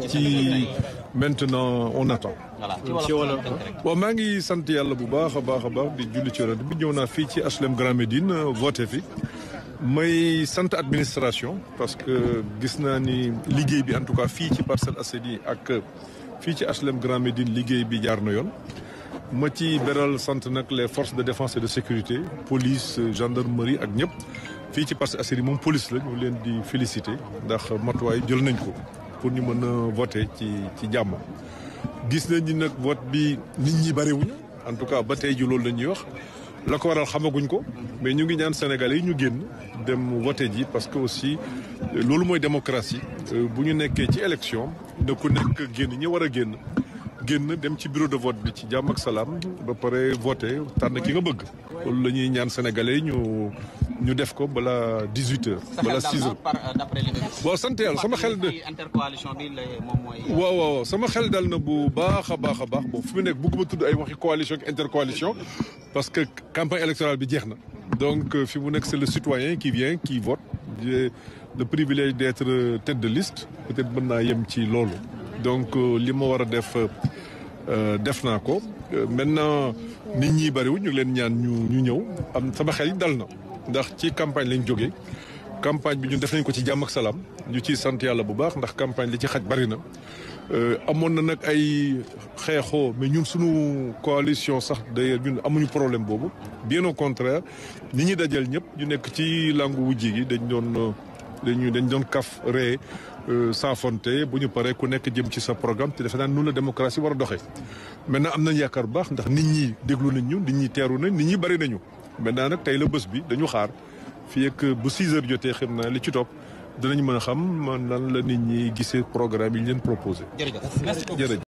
ci maintenant on attend. waaw maa ngi sant yàlla bu baax a baax di julli ci Yonent bi ñëw naa fii ci HLM Grand Médine voté fi may sant administration parce que gis naa ni liggéey bi en tout cas fii ci Parcelles Assainies ak fii ci HLM Grand Médine liggéey bi jaar na yoon. ma ci beral sant nag les forces de défense et de sécurité police gendarmerie ak ñëpp fii ci Parcelles Assainies moom police la ñu leen di féliciter ndax matuwaay jël nañ ko pour ñu mën a voter ci jàmm. gis nañ ni nag vote bi nit ñi bariwuñu en tout cas ba tey ji loolu la ñuy wax la ko waral xamaguñ ko mais ñu ngi ñaan Sénégalais yi ñu génn dem voter ji parce que aussi loolu mooy démocratie bu ñu nekkee ci élection ne ku nekk génn ñi war a génn dem ci bureau de vote bi ci jàmm ak salaam ba pare voter tànn ki nga bëgg loolu la ñuy ñaan Sénégalais yi ñu def ko bala 18h. bala 6h waaw sant yàlla sama xel de waaw sama xel dal na bu baax a baax bon fi mu nekk bëgguma tudd ay waxi coalition ak intercoalition parce que campagne électorale bi jeex na donc fi mu nekk c'est le citoyen qui vient qui vote j'ai le privilège d'être tête de liste peut-être mën naa yem ci loolu donc li ma war a def naa ko maintenant nit ñi bariwul ñu ngi leen ñaan ñu ñëw am sama xel yi dal na ndax ci campagne lañ jógee campagne bi ñun def nañ ko ci jàmm ak salaam ñu ciy sant yàlla bu baax ndax campagne li ci xaj bari na amoon na nag ay xeexoo mais ñun suñu coalition sax d'ailleurs ñun amuñu problème boobu bien au contraire nit ñi dajal ñëpp ñu nekk ci langu wujji gi dañ doon kaf ree saafonte bu ñu paree ku nekk jëm ci sa programme te defe naa nu la démocratie war a doxee maintenant am nañ yaakaar bu baax ndax nit ñi déglu nañ ñu nit ñi teeru nañ nit ñi bari nañu maintenant nag tey la bés bi dañu xaar fii ak bu 6h jotee xam naa li ci topp dinañ mën a xam lan la nit ñi gisee programme yi ñu leen proposé. jërëjëf.